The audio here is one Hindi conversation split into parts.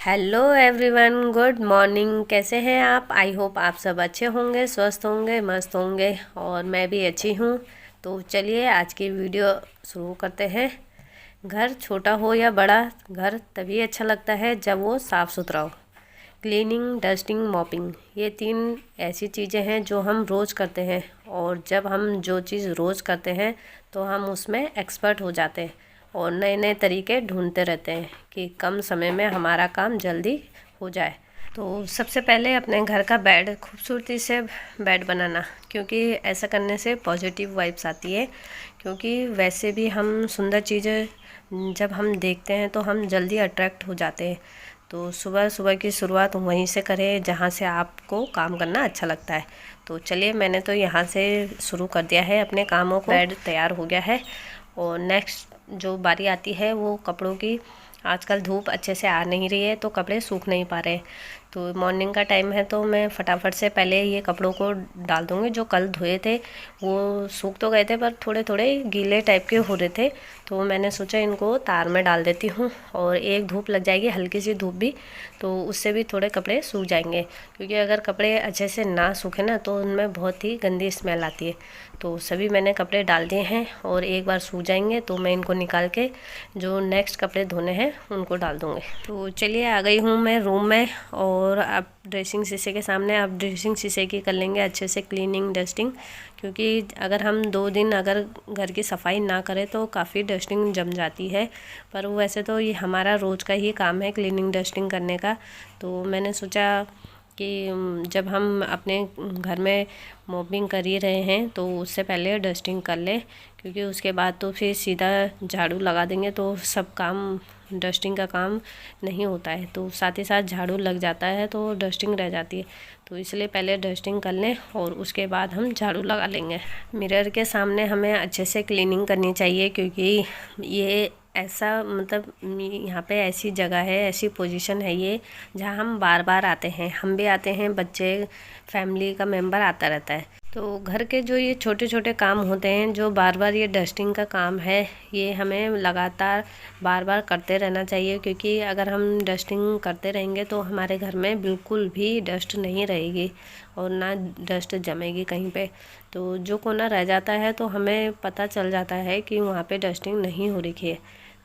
Hello everyone, good morning. कैसे हैं आप? आई होप आप सब अच्छे होंगे, स्वस्थ होंगे, मस्त होंगे और मैं भी अच्छी हूँ। तो चलिए आज की वीडियो शुरू करते हैं। घर छोटा हो या बड़ा, घर तभी अच्छा लगता है जब वो साफ़ सुथरा हो। क्लीनिंग, डस्टिंग, मॉपिंग, ये 3 ऐसी चीज़ें हैं जो हम रोज़ करते हैं। और जब हम जो चीज़ रोज़ करते हैं तो हम उसमें एक्सपर्ट हो जाते हैं और नए नए तरीके ढूंढते रहते हैं कि कम समय में हमारा काम जल्दी हो जाए। तो सबसे पहले अपने घर का बेड खूबसूरती से बेड बनाना, क्योंकि ऐसा करने से पॉजिटिव वाइब्स आती है। क्योंकि वैसे भी हम सुंदर चीज़ें जब हम देखते हैं तो हम जल्दी अट्रैक्ट हो जाते हैं। तो सुबह सुबह की शुरुआत वहीं से करें जहाँ से आपको काम करना अच्छा लगता है। तो चलिए, मैंने तो यहाँ से शुरू कर दिया है अपने कामों को। बेड तैयार हो गया है और नेक्स्ट जो बारी आती है वो कपड़ों की। आजकल धूप अच्छे से आ नहीं रही है तो कपड़े सूख नहीं पा रहे। तो मॉर्निंग का टाइम है तो मैं फटाफट से पहले ये कपड़ों को डाल दूँगी। जो कल धोए थे वो सूख तो गए थे पर थोड़े थोड़े गीले टाइप के हो रहे थे, तो मैंने सोचा इनको तार में डाल देती हूँ और एक धूप लग जाएगी, हल्की सी धूप भी, तो उससे भी थोड़े कपड़े सूख जाएंगे। क्योंकि अगर कपड़े अच्छे से ना सूखे ना तो उनमें बहुत ही गंदी स्मेल आती है। तो सभी मैंने कपड़े डाल दिए हैं और एक बार सूख जाएंगे तो मैं इनको निकाल के जो नेक्स्ट कपड़े धोने हैं उनको डाल दूँगी। तो चलिए, आ गई हूँ मैं रूम में और अब ड्रेसिंग शीशे के सामने। अब ड्रेसिंग शीशे की कर लेंगे अच्छे से क्लीनिंग, डस्टिंग। क्योंकि अगर हम 2 दिन अगर घर की सफाई ना करें तो काफ़ी डस्टिंग जम जाती है। पर वैसे तो ये हमारा रोज़ का ही काम है क्लीनिंग डस्टिंग करने का। तो मैंने सोचा कि जब हम अपने घर में मॉपिंग कर ही रहे हैं तो उससे पहले डस्टिंग कर लें। क्योंकि उसके बाद तो फिर सीधा झाड़ू लगा देंगे तो सब काम, डस्टिंग का काम नहीं होता है। तो साथ ही साथ झाड़ू लग जाता है तो डस्टिंग रह जाती है। तो इसलिए पहले डस्टिंग कर लें और उसके बाद हम झाड़ू लगा लेंगे। मिरर के सामने हमें अच्छे से क्लीनिंग करनी चाहिए, क्योंकि ये ऐसा मतलब यहाँ पे ऐसी जगह है, ऐसी पोजीशन है ये, जहाँ हम बार बार आते हैं। हम भी आते हैं, बच्चे, फैमिली का मेंबर आता रहता है। तो घर के जो ये छोटे छोटे काम होते हैं, जो बार बार ये डस्टिंग का काम है, ये हमें लगातार बार बार करते रहना चाहिए। क्योंकि अगर हम डस्टिंग करते रहेंगे तो हमारे घर में बिल्कुल भी डस्ट नहीं रहेगी और ना डस्ट जमेगी कहीं पे। तो जो कोना रह जाता है तो हमें पता चल जाता है कि वहाँ पे डस्टिंग नहीं हो रही है।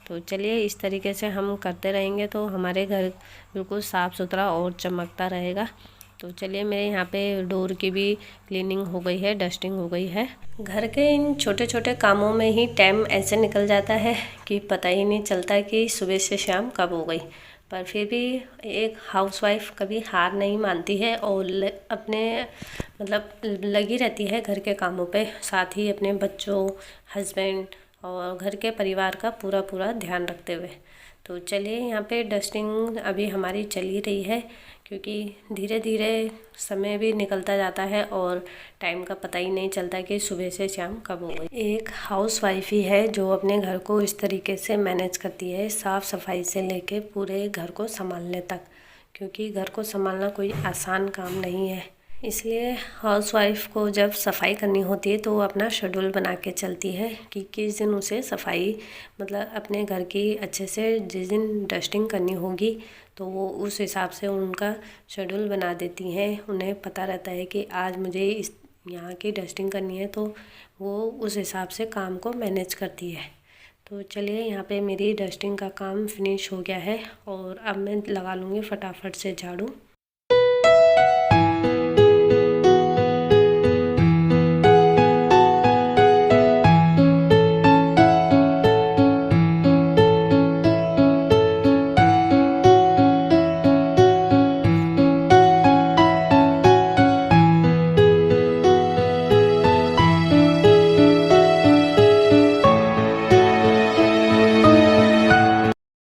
तो चलिए, इस तरीके से हम करते रहेंगे तो हमारे घर बिल्कुल साफ़ सुथरा और चमकता रहेगा। तो चलिए, मेरे यहाँ पे डोर की भी क्लीनिंग हो गई है, डस्टिंग हो गई है। घर के इन छोटे छोटे कामों में ही टाइम ऐसे निकल जाता है कि पता ही नहीं चलता कि सुबह से शाम कब हो गई। पर फिर भी एक हाउसवाइफ कभी हार नहीं मानती है और अपने मतलब लगी रहती है घर के कामों पे, साथ ही अपने बच्चों, हस्बैंड और घर के परिवार का पूरा पूरा ध्यान रखते हुए। तो चलिए, यहाँ पे डस्टिंग अभी हमारी चल ही रही है। क्योंकि धीरे धीरे समय भी निकलता जाता है और टाइम का पता ही नहीं चलता कि सुबह से शाम कब हो गई। एक हाउसवाइफ ही है जो अपने घर को इस तरीके से मैनेज करती है, साफ़ सफाई से लेके पूरे घर को संभालने तक। क्योंकि घर को संभालना कोई आसान काम नहीं है। इसलिए हाउसवाइफ को जब सफाई करनी होती है तो वो अपना शेड्यूल बना के चलती है कि किस दिन उसे सफाई मतलब अपने घर की अच्छे से जिस दिन डस्टिंग करनी होगी तो वो उस हिसाब से उनका शेड्यूल बना देती हैं। उन्हें पता रहता है कि आज मुझे इस यहाँ की डस्टिंग करनी है, तो वो उस हिसाब से काम को मैनेज करती है। तो चलिए, यहाँ पे मेरी डस्टिंग का काम फिनिश हो गया है और अब मैं लगा लूँगी फटाफट से झाड़ू।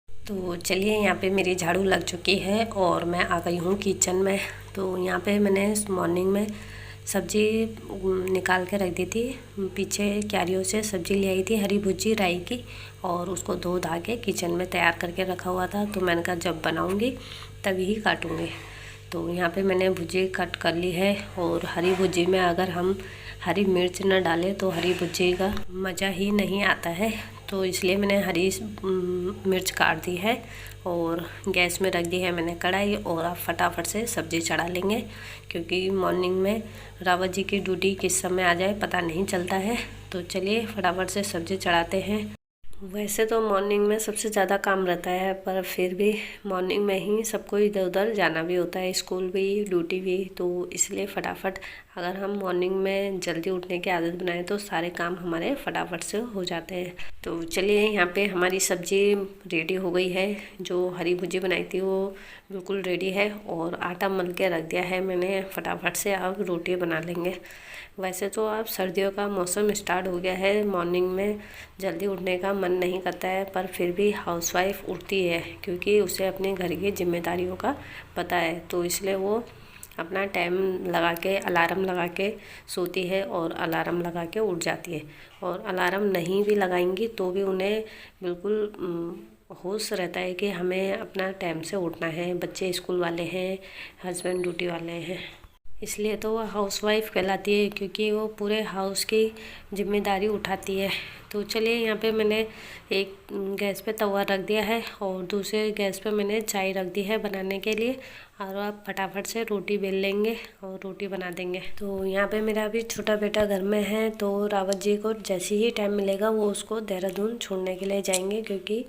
तो चलिए, यहाँ पे मेरी झाड़ू लग चुकी है और मैं आ गई हूँ किचन में। तो यहाँ पे मैंने मॉर्निंग में सब्जी निकाल के रख दी थी। पीछे क्यारियों से सब्जी ले आई थी, हरी भुजी राई की, और उसको धो धा के किचन में तैयार करके रखा हुआ था। तो मैंने कहा जब बनाऊँगी तभी ही काटूँगी। तो यहाँ पे मैंने भुजी कट कर ली है। और हरी भुजी में अगर हम हरी मिर्च न डालें तो हरी भुजी का मज़ा ही नहीं आता है। तो इसलिए मैंने हरी मिर्च काट दी है और गैस में रख दी है मैंने कढ़ाई। और आप फटाफट से सब्ज़ी चढ़ा लेंगे, क्योंकि मॉर्निंग में रावत जी की ड्यूटी किस समय आ जाए पता नहीं चलता है। तो चलिए फटाफट से सब्ज़ी चढ़ाते हैं। वैसे तो मॉर्निंग में सबसे ज़्यादा काम रहता है, पर फिर भी मॉर्निंग में ही सबको इधर उधर जाना भी होता है, स्कूल भी ड्यूटी भी। तो इसलिए फटाफट अगर हम मॉर्निंग में जल्दी उठने की आदत बनाएं तो सारे काम हमारे फटाफट से हो जाते हैं। तो चलिए यहाँ पे हमारी सब्ज़ी रेडी हो गई है। जो हरी भुजी बनाई थी वो बिल्कुल रेडी है और आटा मल के रख दिया है मैंने। फटाफट से अब रोटी बना लेंगे। वैसे तो अब सर्दियों का मौसम स्टार्ट हो गया है, मॉर्निंग में जल्दी उठने का मन नहीं करता है, पर फिर भी हाउसवाइफ उठती है क्योंकि उसे अपने घर की जिम्मेदारियों का पता है। तो इसलिए वो अपना टाइम लगा के अलार्म लगा के सोती है और अलार्म लगा के उठ जाती है। और अलार्म नहीं भी लगाएंगी तो भी उन्हें बिल्कुल होश रहता है कि हमें अपना टाइम से उठना है। बच्चे स्कूल वाले हैं, हस्बैंड ड्यूटी वाले हैं, इसलिए तो वो हाउसवाइफ कहलाती है, क्योंकि वो पूरे हाउस की जिम्मेदारी उठाती है। तो चलिए यहाँ पे मैंने एक गैस पे तवा रख दिया है और दूसरे गैस पे मैंने चाय रख दी है बनाने के लिए। और आप फटाफट से रोटी बेल लेंगे और रोटी बना देंगे। तो यहाँ पे मेरा अभी छोटा बेटा घर में है, तो रावत जी को जैसे ही टाइम मिलेगा वो उसको देहरादून छोड़ने के लिए जाएंगे, क्योंकि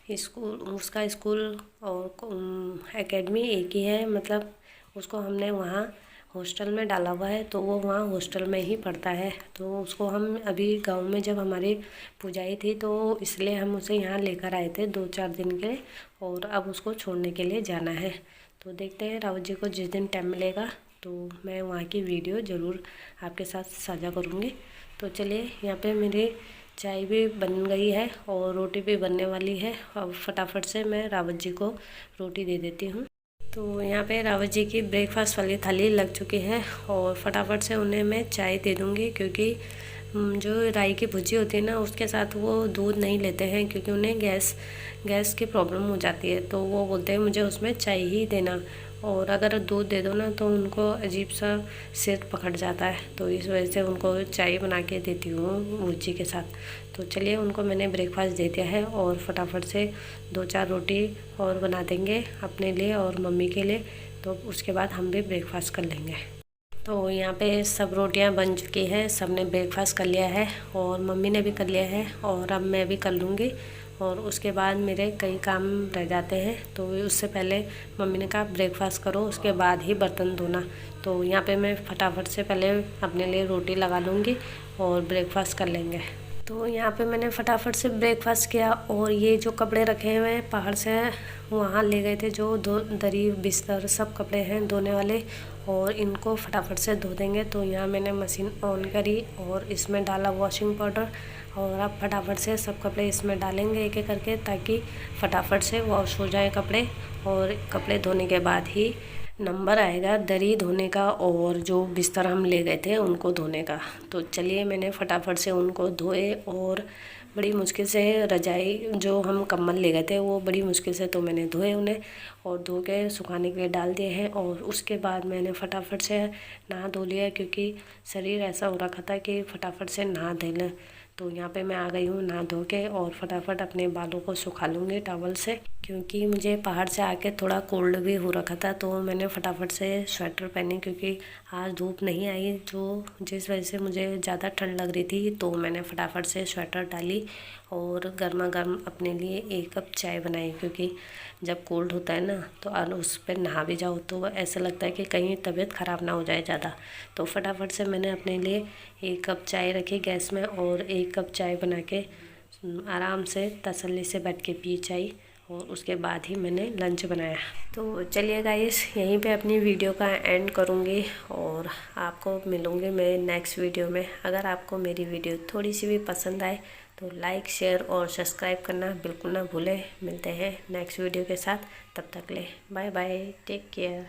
उसका स्कूल और एकेडमी एक ही है। मतलब उसको हमने वहाँ हॉस्टल में डाला हुआ है, तो वो वहाँ हॉस्टल में ही पढ़ता है। तो उसको हम अभी गांव में जब हमारी पूजाई थी तो इसलिए हम उसे यहाँ लेकर आए थे 2-4 दिन के, और अब उसको छोड़ने के लिए जाना है। तो देखते हैं रावत जी को जिस दिन टाइम मिलेगा तो मैं वहाँ की वीडियो ज़रूर आपके साथ साझा करूँगी। तो चलिए यहाँ पे मेरी चाय भी बन गई है और रोटी भी बनने वाली है। अब फटाफट से मैं रावत जी को रोटी दे देती हूँ। तो यहाँ पे रावत जी की ब्रेकफास्ट वाली थाली लग चुकी है और फटाफट से उन्हें मैं चाय दे दूँगी, क्योंकि जो राई की भुजी होती है ना उसके साथ वो दूध नहीं लेते हैं, क्योंकि उन्हें गैस की प्रॉब्लम हो जाती है। तो वो बोलते हैं मुझे उसमें चाय ही देना, और अगर दूध दे दो ना तो उनको अजीब सा सिर पकड़ जाता है। तो इस वजह से उनको चाय बना के देती हूँ भुजी के साथ। तो चलिए उनको मैंने ब्रेकफास्ट दे दिया है और फटाफट से 2-4 रोटी और बना देंगे अपने लिए और मम्मी के लिए। तो उसके बाद हम भी ब्रेकफास्ट कर लेंगे। तो यहाँ पे सब रोटियां बन चुकी है, सब ने ब्रेकफास्ट कर लिया है और मम्मी ने भी कर लिया है और अब मैं भी कर लूँगी। और उसके बाद मेरे कई काम रह जाते हैं, तो उससे पहले मम्मी ने कहा ब्रेकफास्ट करो उसके बाद ही बर्तन धोना। तो यहाँ पे मैं फटाफट से पहले अपने लिए रोटी लगा लूँगी और ब्रेकफास्ट कर लेंगे। तो यहाँ पे मैंने फटाफट से ब्रेकफास्ट किया और ये जो कपड़े रखे हुए हैं पहाड़ से वहाँ ले गए थे, जो दरी बिस्तर सब कपड़े हैं धोने वाले, और इनको फटाफट से धो देंगे। तो यहाँ मैंने मशीन ऑन करी और इसमें डाला वॉशिंग पाउडर, और अब फटाफट से सब कपड़े इसमें डालेंगे एक एक करके, ताकि फटाफट से वॉश हो जाए कपड़े। और कपड़े धोने के बाद ही नंबर आएगा दरी धोने का और जो बिस्तर हम ले गए थे उनको धोने का। तो चलिए मैंने फटाफट से उनको धोए और बड़ी मुश्किल से रजाई जो हम कंबल ले गए थे वो बड़ी मुश्किल से तो मैंने धोए उन्हें और धो के सुखाने के लिए डाल दिए हैं। और उसके बाद मैंने फटाफट से नहा धो लिया, क्योंकि शरीर ऐसा हो रखा था कि फटाफट से नहा धो लें। तो यहाँ पे मैं आ गई हूँ नहा धो के, और फटाफट अपने बालों को सुखा लूँगी टॉवल से, क्योंकि मुझे पहाड़ से आके थोड़ा कोल्ड भी हो रखा था। तो मैंने फटाफट से स्वेटर पहनी, क्योंकि आज धूप नहीं आई जिस वजह से मुझे ज़्यादा ठंड लग रही थी। तो मैंने फटाफट से स्वेटर डाली और गर्मा गर्म अपने लिए 1 कप चाय बनाई, क्योंकि जब कोल्ड होता है ना तो उस पर नहा भी जाओ तो ऐसा लगता है कि कहीं तबीयत ख़राब ना हो जाए ज़्यादा। तो फटाफट से मैंने अपने लिए 1 कप चाय रखी गैस में और 1 कप चाय बना के आराम से तसल्ली से बैठ के पी चाय, और उसके बाद ही मैंने लंच बनाया। तो चलिए गाइस यहीं पे अपनी वीडियो का एंड करूँगी और आपको मिलूँगी मैं नेक्स्ट वीडियो में। अगर आपको मेरी वीडियो थोड़ी सी भी पसंद आए तो लाइक शेयर और सब्सक्राइब करना बिल्कुल ना भूलें। मिलते हैं नेक्स्ट वीडियो के साथ, तब तक ले बाय बाय, टेक केयर।